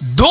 2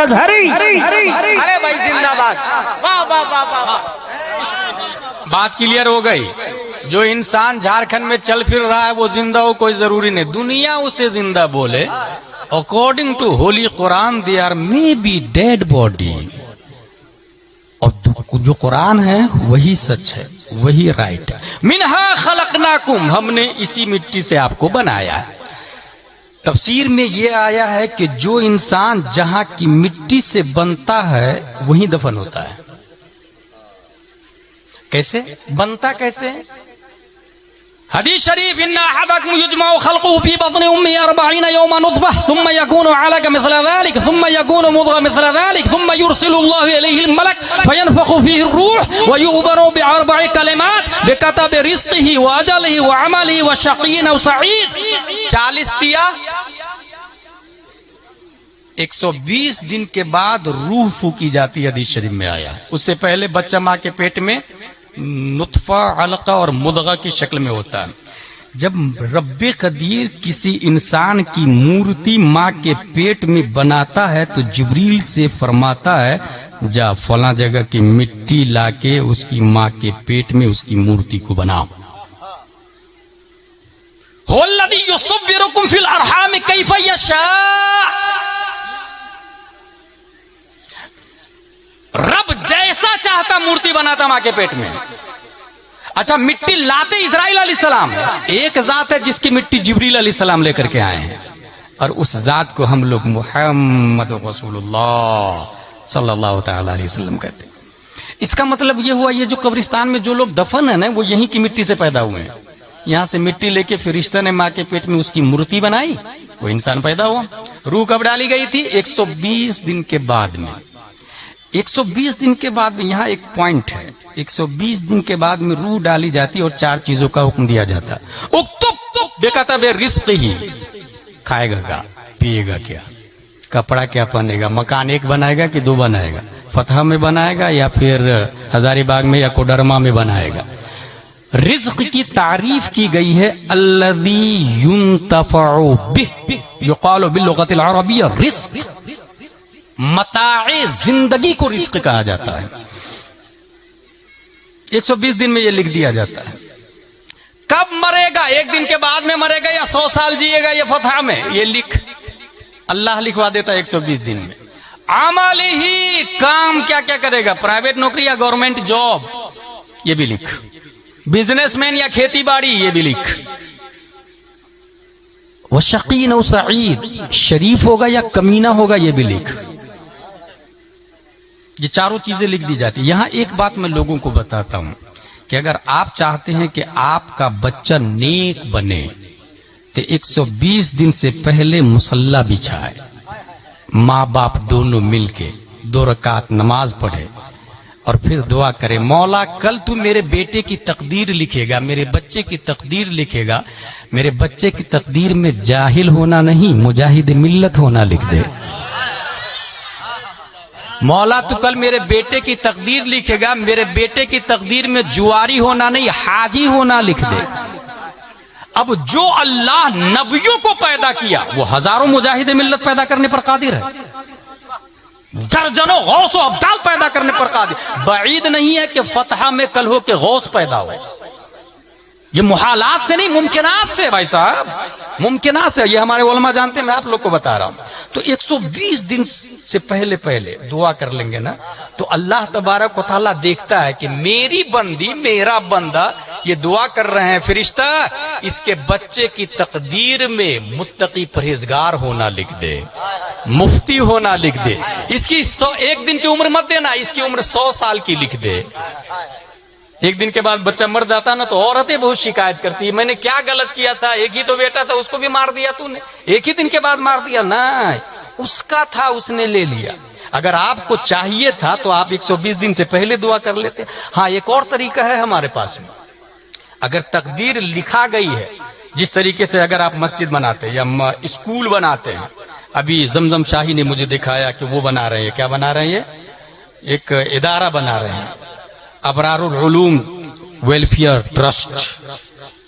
ازہری. ارے بھائی زندہ باد. واہ واہ واہ واہ. بات کلیئر ہو گئی. جو انسان جھارکھنڈ میں چل پھر رہا ہے وہ زندہ ہو کوئی ضروری نہیں, دنیا اسے زندہ بولے. According to holy Quran they are may be dead body. اور جو قرآن ہے وہی سچ ہے, وہی رائٹ ہے. منہا خلقناکم, ہم نے اسی مٹی سے آپ کو بنایا ہے. تفسیر میں یہ آیا ہے کہ جو انسان جہاں کی مٹی سے بنتا ہے وہیں دفن ہوتا ہے. کیسے بنتا, کیسے؟ حدیث شریف ان احدکم یجمع خلقه في بطن امه 40 يوما نطفه ثم يكون علقه مثل ذلك ثم يكون مضغه مثل ذلك ثم يرسل الله اليه الملك فينفخ فيه الروح ويخبر باربع كلمات بكتب رزقه واجله وعمله وشقي او سعيد. 40 دیا 120 دن کے بعد روح پھونکی جاتی ہے. حدیث شریف میں آیا. اس سے پہلے بچہ ماں کے پیٹ میں نطفہ, علقہ اور مضغہ کی شکل میں ہوتا ہے. جب رب قدیر کسی انسان کی مورتی ماں کے پیٹ میں بناتا ہے تو جبریل سے فرماتا ہے جا فلاں جگہ کی مٹی لا کے اس کی ماں کے پیٹ میں اس کی مورتی کو بناؤ. هو الذی یصورکم فی الارحام کیف یشاء. رب جیسا چاہتا مورتی بناتا ماں کے پیٹ میں. اچھا, مٹی لاتے اسرائیل علیہ السلام. ایک ذات ہے جس کی مٹی جبریل علیہ السلام لے کر کے آئے ہیں, اور اس ذات کو ہم لوگ محمد رسول اللہ صلی اللہ تعالی علیہ وسلم کہتے ہیں. اس کا مطلب یہ ہوا یہ جو قبرستان میں جو لوگ دفن ہیں نا وہ یہیں کی مٹی سے پیدا ہوئے ہیں. یہاں سے مٹی لے کے فرشتہ نے ماں کے پیٹ میں اس کی مورتی بنائی, وہ انسان پیدا ہوا. روح کب ڈالی گئی تھی؟ 120 دن کے بعد میں. 120 دن کے بعد میں یہاں ایک پوائنٹ ہے. 120 دن کے بعد میں روح ڈالی جاتی اور 4 چیزوں کا حکم دیا جاتا. اکتب بکتب رزق ہی, کھائے گا کیا, پیے گا کیا, کپڑا کیا پہنے گا, مکان ایک بنائے گا کہ 2 بنائے گا, فتح میں بنائے گا یا پھر ہزاری باغ میں یا کوڈرما میں بنائے گا. رزق کی تعریف کی گئی ہے الذی ينتفع به, یقال باللغت العربیہ رزق. متاع زندگی کو رزق کہا جاتا ہے. 120 دن میں یہ لکھ دیا جاتا ہے. کب مرے گا, 1 دن کے بعد میں مرے گا یا 100 سال جیے گا, یہ فتح میں یہ لکھ اللہ لکھوا دیتا ہے 120 دن میں. عمل ہی, کام کیا کیا کرے گا, پرائیویٹ نوکری یا گورنمنٹ جاب, یہ بھی لکھ. بزنس مین یا کھیتی باڑی, یہ بھی لکھ. وشقی او سعید, شریف ہوگا یا کمینہ ہوگا, یہ بھی لکھ. یہ 4 چیزیں لکھ دی جاتی. یہاں ایک بات میں لوگوں کو بتاتا ہوں کہ اگر آپ چاہتے ہیں کہ آپ کا بچہ نیک بنے تو 120 دن سے پہلے مصلی بچھائے, ماں باپ دونوں مل کے 2 رکعت نماز پڑھے اور پھر دعا کرے مولا کل تو میرے بیٹے کی تقدیر لکھے گا, میرے بچے کی تقدیر لکھے گا, میرے بچے کی تقدیر میں جاہل ہونا نہیں مجاہد ملت ہونا لکھ دے. مولا تو کل میرے بیٹے کی تقدیر لکھے گا, میرے بیٹے کی تقدیر میں جواری ہونا نہیں حاجی ہونا لکھ دے. اب جو اللہ نبیوں کو پیدا کیا وہ ہزاروں مجاہد ملت پیدا کرنے پر قادر ہے, درجنوں غوث و ابدال پیدا کرنے پر قادر. بعید نہیں ہے کہ فتح میں کل ہو کے غوث پیدا ہو. یہ محالات سے نہیں, ممکنات سے بھائی صاحب, ممکنات سے. یہ ہمارے علماء جانتے ہیں, میں آپ لوگ کو بتا رہا ہوں. تو 120 دن سے پہلے دعا کر لیں گے نا تو اللہ تبارک و تعالیٰ دیکھتا ہے کہ میری بندی, میرا بندہ یہ دعا کر رہے ہیں فرشتہ, اس کے بچے کی تقدیر میں متقی پرہیزگار ہونا لکھ دے, مفتی ہونا لکھ دے. اس کی 1 دن کی عمر مت دینا, اس کی عمر 100 سال کی لکھ دے. 1 دن کے بعد بچہ مر جاتا نا تو عورتیں بہت شکایت کرتی ہے, میں نے کیا غلط کیا تھا, ایک ہی تو بیٹا تھا, اس کو بھی مار دیا تو نے, 1 ہی دن کے بعد مار دیا. نا اس کا تھا, اس نے لے لیا. اگر آپ کو چاہیے تھا تو آپ 120 دن سے پہلے دعا کر لیتے. ہاں ایک اور طریقہ ہے ہمارے پاس میں, اگر تقدیر لکھا گئی ہے جس طریقے سے اگر آپ مسجد بناتے یا اسکول بناتے ہیں, ابھی زمزم شاہی نے مجھے دکھایا کہ وہ بنا رہے ہیں, کیا بنا رہے ہیں, ایک ادارہ بنا رہے ہیں, ابرار العلوم ویلفیئر ٹرسٹ.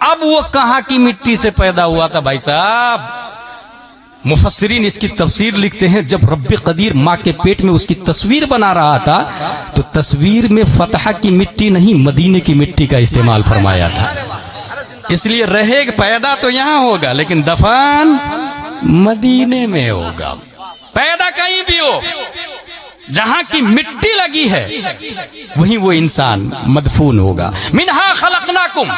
اب وہ کہاں کی مٹی سے پیدا ہوا تھا بھائی صاحب؟ مفسرین اس کی تفسیر لکھتے ہیں جب رب قدیر ماں کے پیٹ میں اس کی تصویر بنا رہا تھا تو تصویر میں فتح کی مٹی نہیں مدینے کی مٹی کا استعمال فرمایا تھا، اس لیے رہے پیدا تو یہاں ہوگا لیکن دفن مدینے میں ہوگا۔ پیدا کہیں بھی ہو، جہاں کی مٹی لگی ہے وہیں وہ انسان مدفون ہوگا۔ منہا خلقناکم،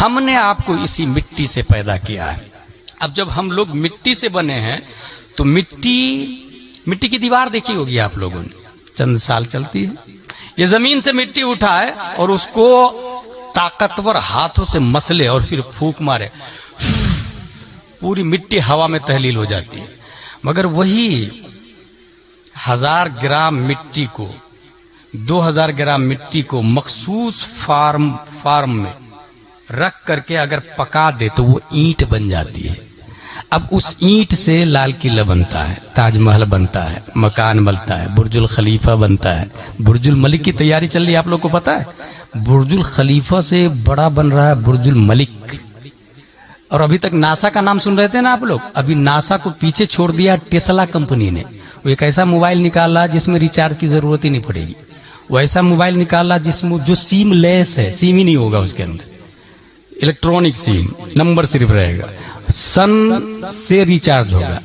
ہم نے آپ کو اسی مٹی سے پیدا کیا ہے۔ اب جب ہم لوگ مٹی سے بنے ہیں تو مٹی کی دیوار دیکھی ہوگی آپ لوگوں نے، چند سال چلتی ہے۔ یہ زمین سے مٹی اٹھائے اور اس کو طاقتور ہاتھوں سے مسلے اور پھر پھونک مارے، پوری مٹی ہوا میں تحلیل ہو جاتی ہے۔ مگر وہی 1000 گرام مٹی کو 2000 گرام مٹی کو مخصوص فارم میں رکھ کر کے اگر پکا دے تو وہ اینٹ بن جاتی ہے۔ اب اس اینٹ سے لال قلعہ بنتا ہے، تاج محل بنتا ہے، مکان بنتا ہے، برج الخلیفہ بنتا ہے۔ برج الملک کی تیاری چل رہی ہے، آپ لوگ کو پتا ہے؟ برج الخلیفہ سے بڑا بن رہا ہے برج الملک۔ اور ابھی تک ناسا کا نام سن رہے تھے نا آپ لوگ، ابھی ناسا کو پیچھے چھوڑ دیا ٹیسلا کمپنی نے۔ وہ ایک ایسا موبائل نکالا جس میں ریچارج کی ضرورت ہی نہیں پڑے گی، وہ ایسا موبائل نکالا جس میں جو سیم لیس ہے، سیم ہی نہیں ہوگا اس کے اندر، الیکٹرانک سیم، نمبر صرف رہے گا، سن سے ریچارج ہوگا،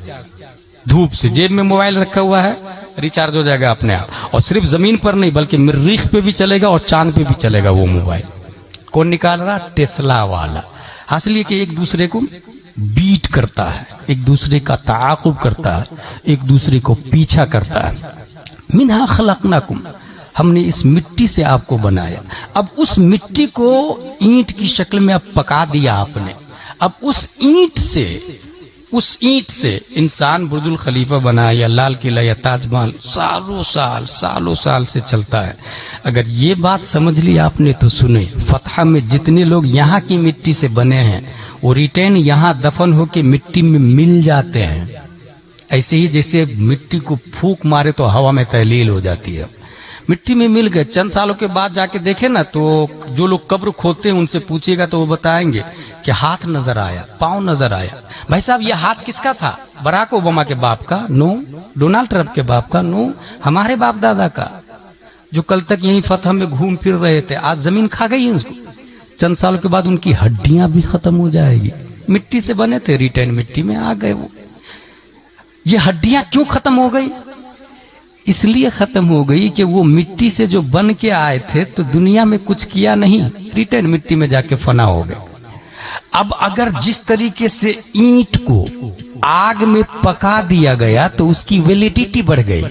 دھوپ سے، جیب میں موبائل رکھا ہوا ہے ریچارج ہو جائے گا اپنے آپ، اور صرف زمین پر نہیں بلکہ مریخ پہ بھی چلے گا اور چاند پہ بھی چلے گا وہ موبائل۔ کون نکال رہا؟ ٹیسلا والا۔ حاصل یہ کہ ایک دوسرے کو بیٹ کرتا ہے، ایک دوسرے کا تعاقب کرتا ہے، ایک دوسرے کو پیچھا کرتا ہے۔ منہا خلقناکم، ہم نے اس مٹی سے آپ کو بنایا۔ اب اس مٹی کو اینٹ کی شکل میں اب پکا دیا آپ نے۔ اب اس اینٹ سے انسان برج الخلیفہ بنا یا لال قلعہ یا تاج محل سالوں سال سے چلتا ہے۔ اگر یہ بات سمجھ لی آپ نے تو سنیں، فتح میں جتنے لوگ یہاں کی مٹی سے بنے ہیں وہ ریٹرن یہاں دفن ہو کے مٹی میں مل جاتے ہیں۔ ایسے ہی جیسے مٹی کو پھونک مارے تو ہوا میں تحلیل ہو جاتی ہے، مٹی میں مل گئے۔ چند سالوں کے بعد جا کے دیکھیں نا تو جو لوگ قبر کھودتے ہیں ان سے پوچھیے گا تو وہ بتائیں گے کہ ہاتھ نظر آیا، پاؤں نظر آیا۔ بھائی صاحب یہ ہاتھ کس کا تھا؟ براک اوباما کے باپ کا؟ نو۔ ڈونلڈ ٹرمپ کے باپ کا؟ نو۔ ہمارے باپ دادا کا، جو کل تک یہیں فتح میں گھوم پھر رہے تھے، آج زمین کھا گئی ہے اس کو۔ چند سالوں کے بعد ان کی ہڈیاں بھی ختم ہو جائے گی، مٹی سے بنے تھے، ریٹرن مٹی میں آ گئے وہ۔ یہ ہڈیاں کیوں ختم ہو گئی؟ اس لیے ختم ہو گئی کہ وہ مٹی سے جو بن کے آئے تھے تو دنیا میں کچھ کیا نہیں، ریٹرن مٹی میں جا کے فنا ہو گئے۔ اب اگر جس طریقے سے اینٹ کو آگ میں پکا دیا گیا تو اس کی ویلیڈیٹی بڑھ گئی،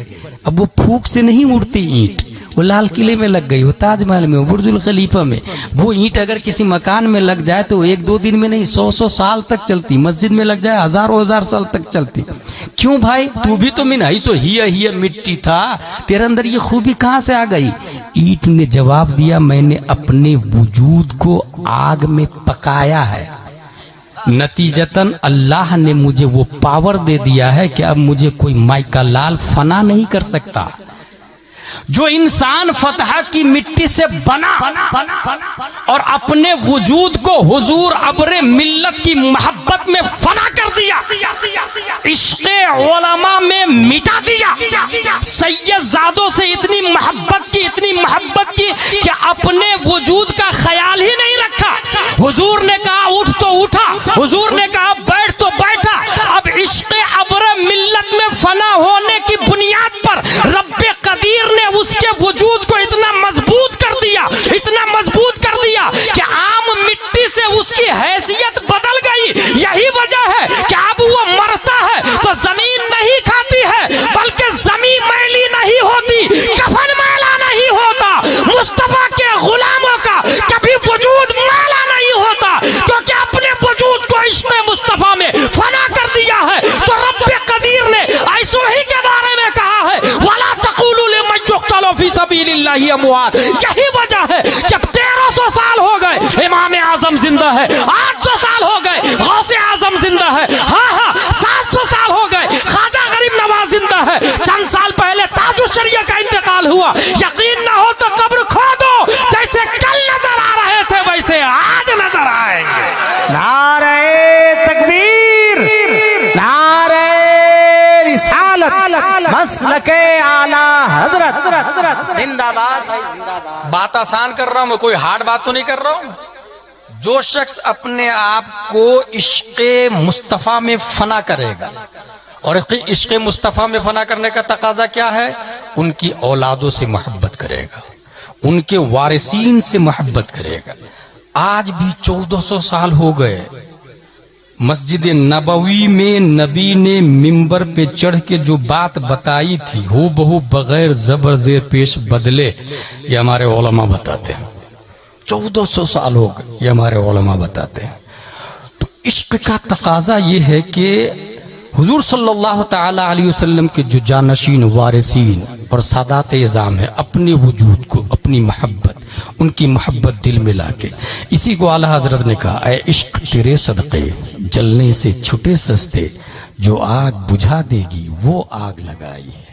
اب وہ پھونک سے نہیں اڑتی اینٹ، وہ لال قلعے میں لگ گئی، وہ تاج محل میں، وہ برج الخلیفہ میں۔ وہ اینٹ اگر کسی مکان میں لگ جائے تو 1-2 دن میں نہیں، 100 سال تک چلتی، مسجد میں لگ جائے ہزار سال تک چلتی۔ کیوں بھائی؟ تو بھی تو من حیث ہی مٹی تھا، تیرے اندر یہ خوبی کہاں سے آ گئی؟ اینٹ نے جواب دیا، میں نے اپنے وجود کو آگ میں پکایا ہے، نتیجتاً اللہ نے مجھے وہ پاور دے دیا ہے کہ اب مجھے کوئی مائیکا لال فنا نہیں کر سکتا۔ جو انسان فتح کی مٹی سے بنا اور اپنے وجود کو حضور ابر ملت کی محبت میں فنا کر دیا، عشق علماء میں مٹا دیا، سید زادوں سے اتنی محبت کی کہ اپنے وجود کا خیال ہی نہیں رکھا۔ حضور نے کہا اٹھ تو اٹھا، حضور نے کہا بیٹھ تو بیٹھا۔ اب عشق ابر ملت میں فنا ہونے کی بنیاد پر رب قدیر نے اس کے وجود کو اتنا مضبوط کر دیا کہ عام مٹی سے اس کی حیثیت بدل گئی۔ یہی وجہ ہے کہ اب وہ مرتا ہے تو زمین نہیں کھاتی ہے، بلکہ زمین میلی نہیں ہوتی، کفن میلا نہیں ہوتا، مصطفیٰ کے غلاموں کا کبھی وجود میلا نہیں ہوتا، کیونکہ اپنے وجود کو عشق مصطفیٰ میں فنا کر دیا ہے۔ تو رب قدیر نے ایسو ہی کے بارے میں کہا ہے وَلَا تَقُولُوا لِمَنْ يُقْتَلُ فِي سَبِيلِ اللَّهِ أَمْوَاتٌ۔ یہی وجہ ہے کہ 1300 سال ہو گئے امام اعظم زندہ ہے، 800 سال ہو گئے غوث اعظم زندہ ہے، 700 سال ہو گئے خواجہ غریب نواز زندہ ہے، چند سال پہلے تاج الشریعہ کا انتقال ہوا۔ یقین نہ ہو تو قبر کھودو، جیسے کل نظر آ رہے تھے ویسے آج نظر آئیں گے۔ مسلک اعلی حضرت زندہ باد بھائی زندہ باد. بات آسان کر رہا ہوں میں، کوئی ہارڈ بات تو نہیں کر رہا ہوں. جو شخص اپنے آپ کو عشق مصطفیٰ میں فنا کرے گا، اور عشق مصطفیٰ میں فنا کرنے کا تقاضا کیا ہے؟ ان کی اولادوں سے محبت کرے گا، ان کے وارثین سے محبت کرے گا. آج بھی 1400 سال ہو گئے، مسجد نبوی میں نبی نے ممبر پہ چڑھ کے جو بات بتائی تھی ہو بہو بغیر زبر زیر پیش بدلے، یہ ہمارے علماء بتاتے ہیں. 1400 سال ہو گئے، یہ ہمارے علماء بتاتے ہیں. تو عشق کا تقاضا یہ ہے کہ حضور صلی اللہ تعالی علیہ وسلم کے جو جانشین وارثین اور سادات اعظام ہے، اپنے وجود کو، اپنی محبت، ان کی محبت دل میں لا کے، اسی کو اعلیٰ حضرت نے کہا اے عشق تیرے صدقے جلنے سے چھٹے سستے، جو آگ بجھا دے گی وہ آگ لگائی ہے.